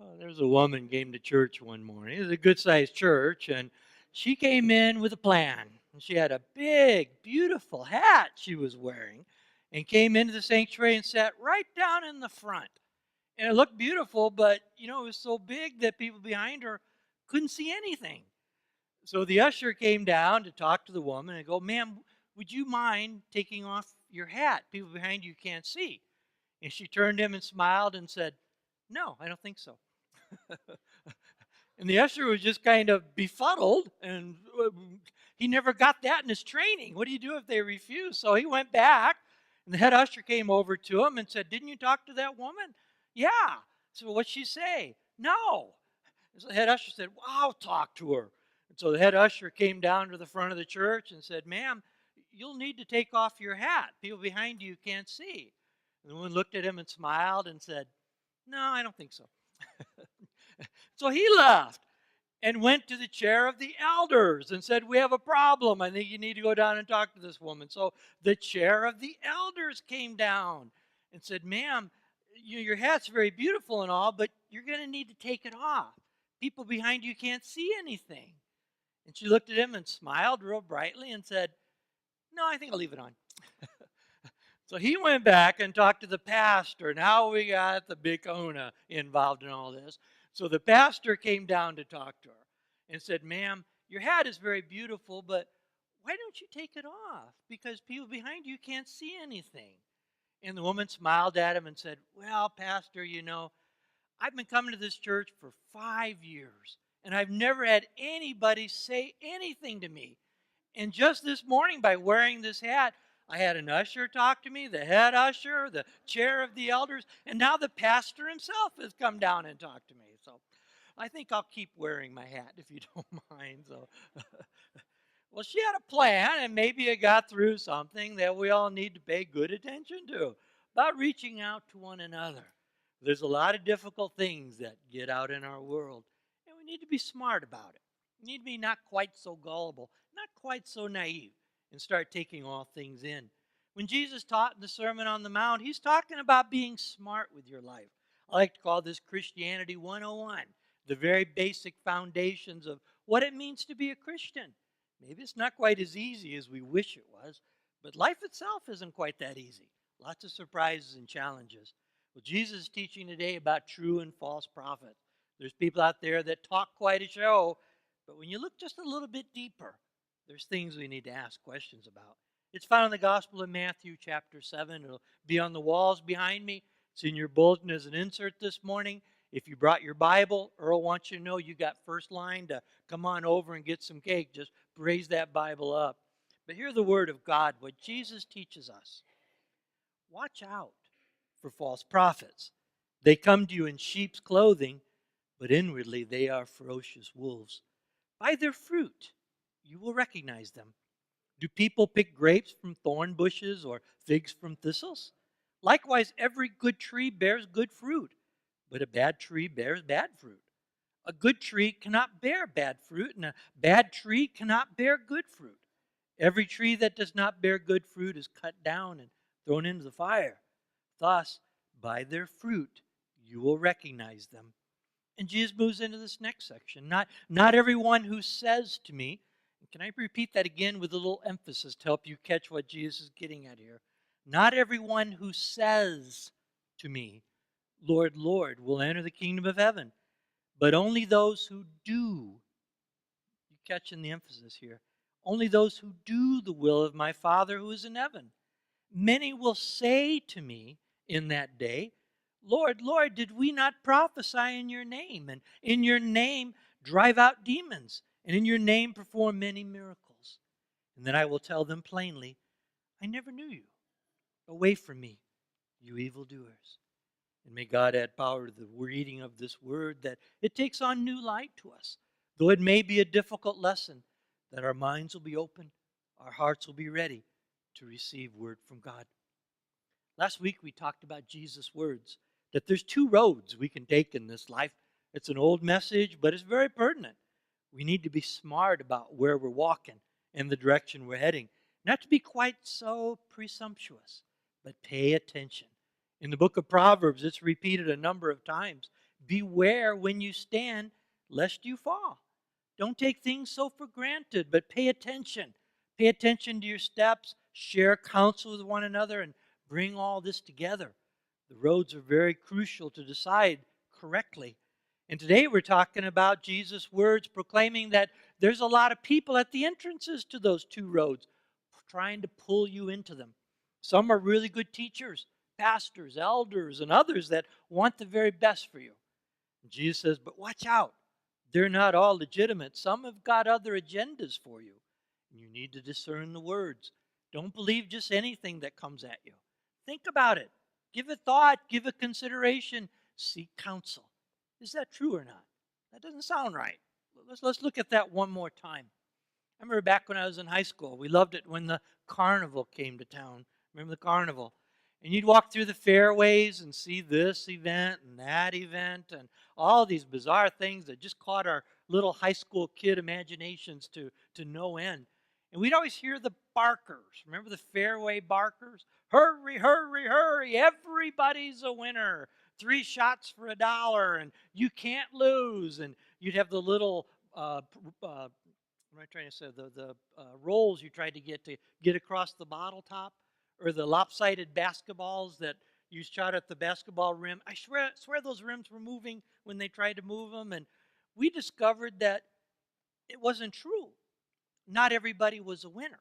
Oh, there's a woman came to church one morning. It was a good-sized church, and she came in with a plan. And she had a big, beautiful hat she was wearing, and came into the sanctuary and sat right down in the front. And it looked beautiful, but it was so big that people behind her couldn't see anything. So the usher came down to talk to the woman and go, "Ma'am, would you mind taking off your hat? People behind you can't see." And she turned to him and smiled and said, "No, I don't think so." And the usher was just kind of befuddled, and he never got that in his training. What do you do if they refuse? So he went back, and the head usher came over to him and said, "Didn't you talk to that woman?" "Yeah." So what'd she say? "No." So the head usher said, "Well, I'll talk to her." And so the head usher came down to the front of the church and said, "Ma'am, you'll need to take off your hat. People behind you can't see." And the woman looked at him and smiled and said, "No, I don't think so." So he left and went to the chair of the elders and said, "We have a problem. I think you need to go down and talk to this woman." So the chair of the elders came down and said, "Ma'am, your hat's very beautiful and all, but you're going to need to take it off. People behind you can't see anything." And she looked at him and smiled real brightly and said, "No, I think I'll leave it on." So he went back and talked to the pastor. Now we got the big Ona involved in all this. So the pastor came down to talk to her and said, "Ma'am, your hat is very beautiful, but why don't you take it off? Because people behind you can't see anything." And the woman smiled at him and said, "Well, Pastor, I've been coming to this church for 5 years, and I've never had anybody say anything to me. And just this morning, by wearing this hat, I had an usher talk to me, the head usher, the chair of the elders, and now the pastor himself has come down and talked to me. So I think I'll keep wearing my hat if you don't mind." So, well, she had a plan, and maybe it got through something that we all need to pay good attention to about reaching out to one another. There's a lot of difficult things that get out in our world, and we need to be smart about it. We need to be not quite so gullible, not quite so naive, and start taking all things in. When Jesus taught in the Sermon on the Mount, he's talking about being smart with your life. I like to call this Christianity 101, the very basic foundations of what it means to be a Christian. Maybe it's not quite as easy as we wish it was, but life itself isn't quite that easy. Lots of surprises and challenges. Well, Jesus is teaching today about true and false prophets. There's people out there that talk quite a show, but when you look just a little bit deeper, there's things we need to ask questions about. It's found in the Gospel of Matthew, chapter 7. It'll be on the walls behind me. It's in your bulletin as an insert this morning. If you brought your Bible, Earl wants you to know you got first line to come on over and get some cake. Just raise that Bible up. But hear the word of God, what Jesus teaches us. Watch out for false prophets. They come to you in sheep's clothing, but inwardly they are ferocious wolves. By their fruit you will recognize them. Do people pick grapes from thorn bushes or figs from thistles? Likewise, every good tree bears good fruit, but a bad tree bears bad fruit. A good tree cannot bear bad fruit, and a bad tree cannot bear good fruit. Every tree that does not bear good fruit is cut down and thrown into the fire. Thus, by their fruit, you will recognize them. And Jesus moves into this next section. Not everyone who says to me, and can I repeat that again with a little emphasis to help you catch what Jesus is getting at here? Not everyone who says to me, "Lord, Lord," will enter the kingdom of heaven, but only those who do. You catching the emphasis here? Only those who do the will of my Father who is in heaven. Many will say to me in that day, "Lord, Lord, did we not prophesy in your name, and in your name drive out demons, and in your name perform many miracles?" And then I will tell them plainly, "I never knew you. Away from me, you evildoers." And may God add power to the reading of this word that it takes on new light to us. Though it may be a difficult lesson, that our minds will be open, our hearts will be ready to receive word from God. Last week we talked about Jesus' words, that there's two roads we can take in this life. It's an old message, but it's very pertinent. We need to be smart about where we're walking and the direction we're heading. Not to be quite so presumptuous, but pay attention. In the book of Proverbs, it's repeated a number of times. Beware when you stand, lest you fall. Don't take things so for granted, but pay attention. Pay attention to your steps, share counsel with one another, and bring all this together. The roads are very crucial to decide correctly. And today we're talking about Jesus' words proclaiming that there's a lot of people at the entrances to those two roads trying to pull you into them. Some are really good teachers, pastors, elders, and others that want the very best for you. And Jesus says, but watch out. They're not all legitimate. Some have got other agendas for you. And you need to discern the words. Don't believe just anything that comes at you. Think about it. Give it thought. Give it consideration. Seek counsel. Is that true or not? That doesn't sound right. Let's look at that one more time. I remember back when I was in high school, we loved it when the carnival came to town. Remember the carnival? And you'd walk through the fairways and see this event and that event and all these bizarre things that just caught our little high school kid imaginations to no end. And we'd always hear the barkers. Remember the fairway barkers? Hurry, hurry, hurry. Everybody's a winner. 3 shots for $1 and you can't lose. And you'd have the little what am I trying to say? The rolls you tried to get across the bottle top, or the lopsided basketballs that you shot at the basketball rim. I swear those rims were moving when they tried to move them, and we discovered that it wasn't true. Not everybody was a winner.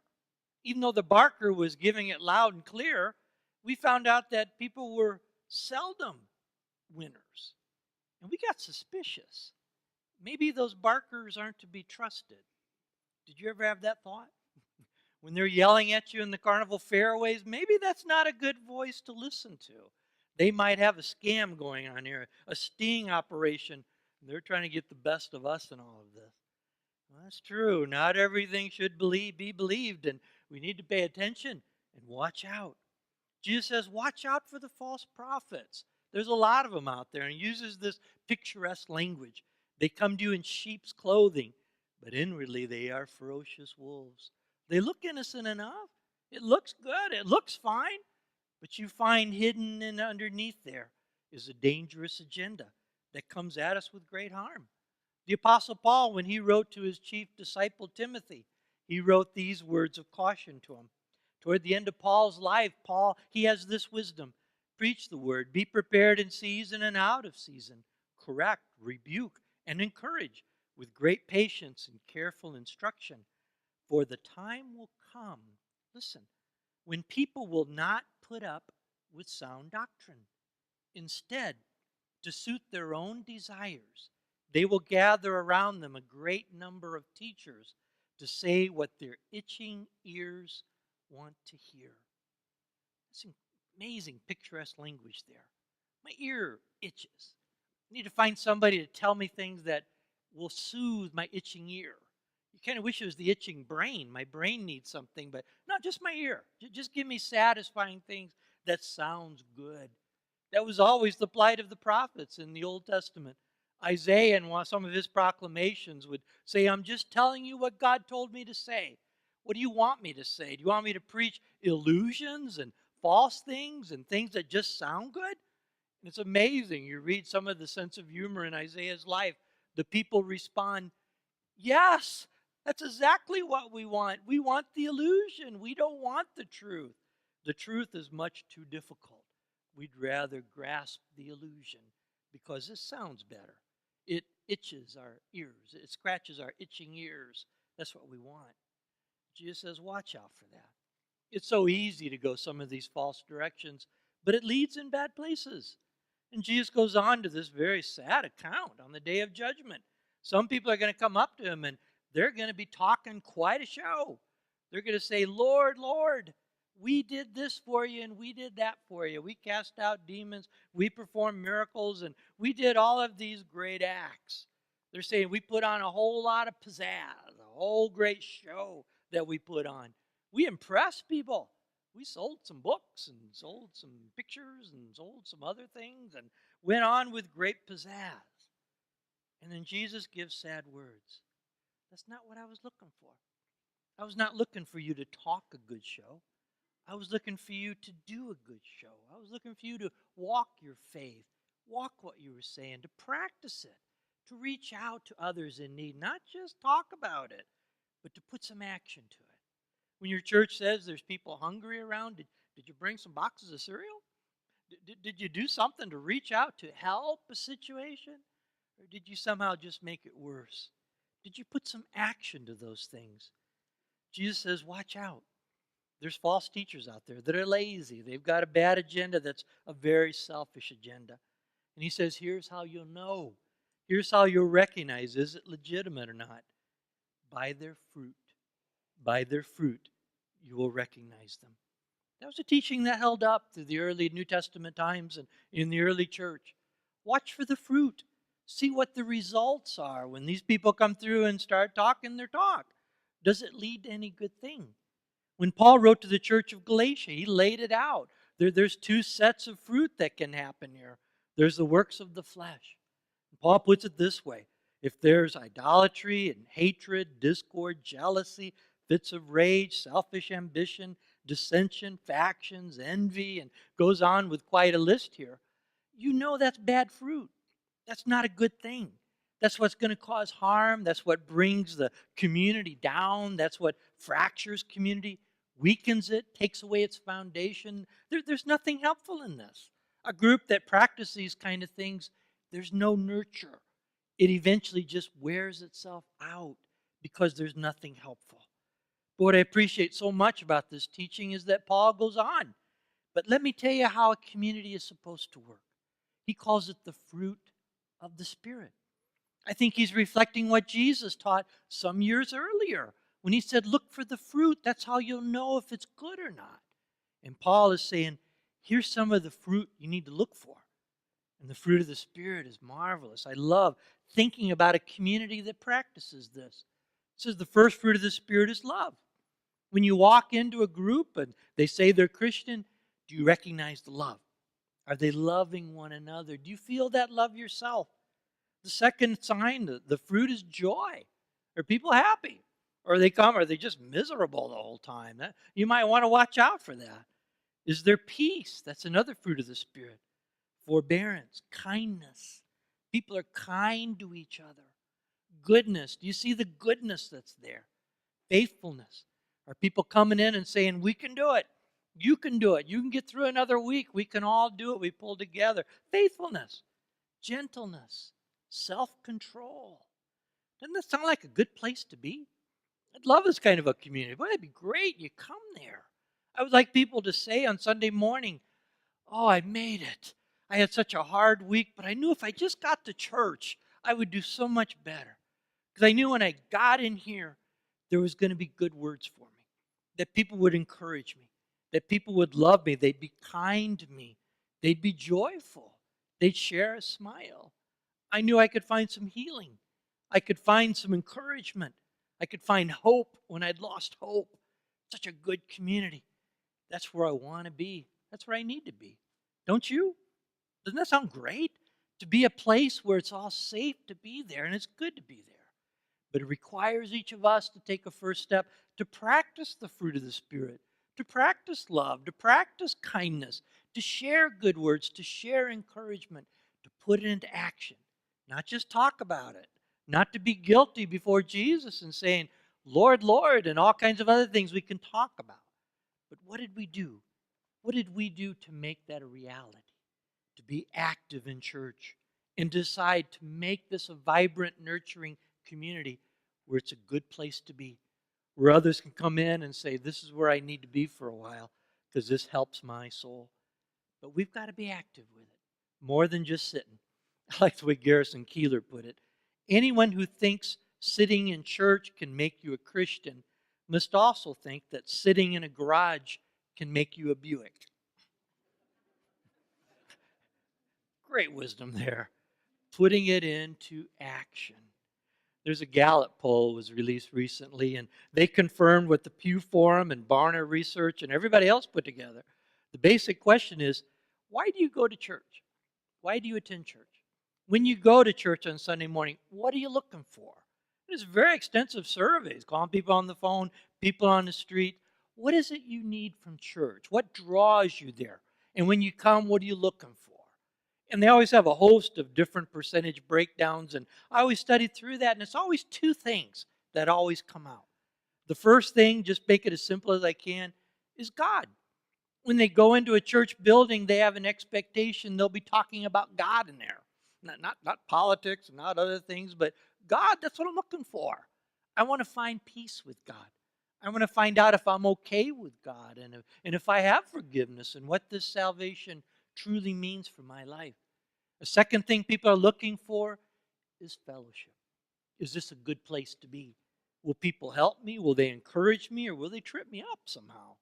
Even though the barker was giving it loud and clear, we found out that people were seldom winners. And we got suspicious. Maybe those barkers aren't to be trusted. Did you ever have that thought? When they're yelling at you in the carnival fairways, maybe that's not a good voice to listen to. They might have a scam going on here, a sting operation. They're trying to get the best of us in all of this. Well, that's true. Not everything should be believed, and we need to pay attention and watch out. Jesus says, watch out for the false prophets. There's a lot of them out there, and he uses this picturesque language. They come to you in sheep's clothing, but inwardly they are ferocious wolves. They look innocent enough. It looks good. It looks fine. But you find hidden and underneath there is a dangerous agenda that comes at us with great harm. The Apostle Paul, when he wrote to his chief disciple Timothy, he wrote these words of caution to him. Toward the end of Paul's life, he has this wisdom. Preach the word. Be prepared in season and out of season. Correct, rebuke, and encourage with great patience and careful instruction. For the time will come, listen, when people will not put up with sound doctrine. Instead, to suit their own desires, they will gather around them a great number of teachers to say what their itching ears want to hear. It's amazing picturesque language there. My ear itches. I need to find somebody to tell me things that will soothe my itching ear. You kind of wish it was the itching brain. My brain needs something, but not just my ear. Just give me satisfying things that sounds good. That was always the plight of the prophets in the Old Testament. Isaiah, in some of his proclamations, would say, I'm just telling you what God told me to say. What do you want me to say? Do you want me to preach illusions and false things and things that just sound good? And it's amazing. You read some of the sense of humor in Isaiah's life. The people respond, yes, that's exactly what we want. We want the illusion. We don't want the truth. The truth is much too difficult. We'd rather grasp the illusion because it sounds better. It itches our ears. It scratches our itching ears. That's what we want. Jesus says, watch out for that. It's so easy to go some of these false directions, but it leads in bad places. And Jesus goes on to this very sad account on the day of judgment. Some people are going to come up to him and they're going to be talking quite a show. They're going to say, Lord, Lord, we did this for you and we did that for you. We cast out demons, we performed miracles, and we did all of these great acts. They're saying we put on a whole lot of pizzazz, a whole great show that we put on. We impressed people. We sold some books and sold some pictures and sold some other things and went on with great pizzazz. And then Jesus gives sad words. That's not what I was looking for. I was not looking for you to talk a good show. I was looking for you to do a good show. I was looking for you to walk your faith, walk what you were saying, to practice it, to reach out to others in need, not just talk about it, but to put some action to it. When your church says there's people hungry around, did you bring some boxes of cereal? Did you do something to reach out to help a situation? Or did you somehow just make it worse? Did you put some action to those things? Jesus says, watch out. There's false teachers out there that are lazy. They've got a bad agenda that's a very selfish agenda. And he says, here's how you'll know. Here's how you'll recognize, is it legitimate or not? By their fruit. By their fruit, you will recognize them. That was a teaching that held up through the early New Testament times and in the early church. Watch for the fruit. See what the results are when these people come through and start talking their talk. Does it lead to any good thing? When Paul wrote to the church of Galatia, he laid it out. There's two sets of fruit that can happen here. There's the works of the flesh. Paul puts it this way: if there's idolatry and hatred, discord, jealousy, fits of rage, selfish ambition, dissension, factions, envy, and goes on with quite a list here, you know that's bad fruit. That's not a good thing. That's what's going to cause harm. That's what brings the community down. That's what fractures community, weakens it, takes away its foundation. There's nothing helpful in this. A group that practices these kind of things, there's no nurture. It eventually just wears itself out because there's nothing helpful. But what I appreciate so much about this teaching is that Paul goes on. But let me tell you how a community is supposed to work. He calls it the fruit of the Spirit. I think he's reflecting what Jesus taught some years earlier when he said, look for the fruit. That's how you'll know if it's good or not. And Paul is saying, here's some of the fruit you need to look for. And the fruit of the Spirit is marvelous. I love thinking about a community that practices this. It says the first fruit of the Spirit is love. When you walk into a group and they say they're Christian, do you recognize the love? Are they loving one another? Do you feel that love yourself? The second sign, the fruit is joy. Are people happy? Or are they just miserable the whole time? You might want to watch out for that. Is there peace? That's another fruit of the Spirit. Forbearance, kindness. People are kind to each other. Goodness. Do you see the goodness that's there? Faithfulness. Are people coming in and saying, we can do it. You can do it. You can get through another week. We can all do it. We pull together. Faithfulness. Gentleness. Self-control. Doesn't that sound like a good place to be? I'd love this kind of a community. Boy, that'd be great. You come there. I would like people to say on Sunday morning, oh, I made it. I had such a hard week, but I knew if I just got to church, I would do so much better. Because I knew when I got in here, there was going to be good words for me, that people would encourage me, that people would love me, they'd be kind to me, they'd be joyful, they'd share a smile. I knew I could find some healing. I could find some encouragement. I could find hope when I'd lost hope. Such a good community. That's where I want to be. That's where I need to be. Don't you? Doesn't that sound great? To be a place where it's all safe to be there, and it's good to be there. But it requires each of us to take a first step to practice the fruit of the Spirit, to practice love, to practice kindness, to share good words, to share encouragement, to put it into action. Not just talk about it, not to be guilty before Jesus and saying, Lord, Lord, and all kinds of other things we can talk about. But what did we do? What did we do to make that a reality? To be active in church and decide to make this a vibrant, nurturing community where it's a good place to be, where others can come in and say, this is where I need to be for a while because this helps my soul. But we've got to be active with it, more than just sitting. I like the way Garrison Keillor put it. Anyone who thinks sitting in church can make you a Christian must also think that sitting in a garage can make you a Buick. Great wisdom there. Putting it into action. There's a Gallup poll was released recently, and they confirmed what the Pew Forum and Barna Research and everybody else put together. The basic question is, why do you go to church? Why do you attend church? When you go to church on Sunday morning, what are you looking for? There's very extensive surveys, calling people on the phone, people on the street. What is it you need from church? What draws you there? And when you come, what are you looking for? And they always have a host of different percentage breakdowns. And I always studied through that. And it's always two things that always come out. The first thing, just make it as simple as I can, is God. When they go into a church building, they have an expectation they'll be talking about God in there. Not politics and not other things, but God, that's what I'm looking for. I want to find peace with God. I want to find out if I'm okay with God and if I have forgiveness and what this salvation truly means for my life. The second thing people are looking for is fellowship. Is this a good place to be? Will people help me? Will they encourage me? Or will they trip me up somehow?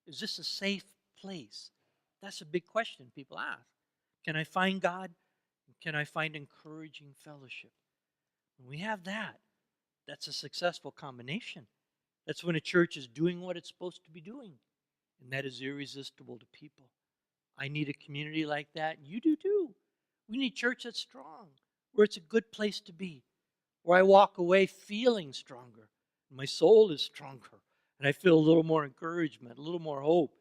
Is this a safe place? That's a big question people ask. Can I find God? Can I find encouraging fellowship? When we have that, that's a successful combination. That's when a church is doing what it's supposed to be doing, and that is irresistible to people. I need a community like that, and you do too. We need church that's strong, where it's a good place to be, where I walk away feeling stronger. My soul is stronger, and I feel a little more encouragement, a little more hope,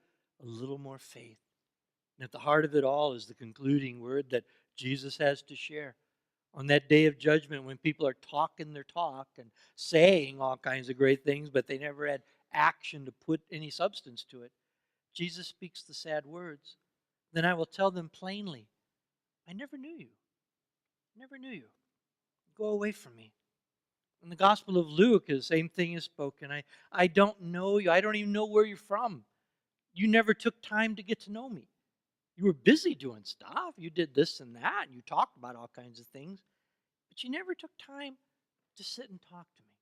a little more faith. And at the heart of it all is the concluding word that Jesus has to share. On that day of judgment, when people are talking their talk and saying all kinds of great things, but they never had action to put any substance to it, Jesus speaks the sad words. Then I will tell them plainly, I never knew you. Never knew you. Go away from me. In the Gospel of Luke, the same thing is spoken. I don't know you. I don't even know where you're from. You never took time to get to know me. You were busy doing stuff. You did this and that. And you talked about all kinds of things. But you never took time to sit and talk to me.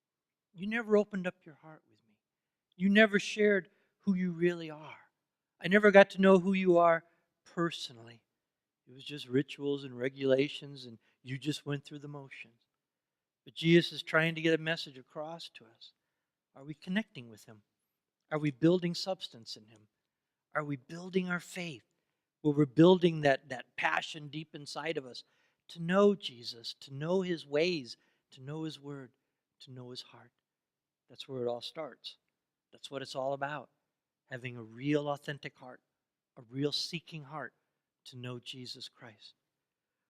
You never opened up your heart with me. You never shared who you really are. I never got to know who you are personally. It was just rituals and regulations, and you just went through the motions. But Jesus is trying to get a message across to us. Are we connecting with Him? Are we building substance in Him? Are we building our faith? Where we're building that passion deep inside of us to know Jesus, to know His ways, to know His word, to know His heart. That's where it all starts. That's what it's all about. Having a real authentic heart, a real seeking heart to know Jesus Christ.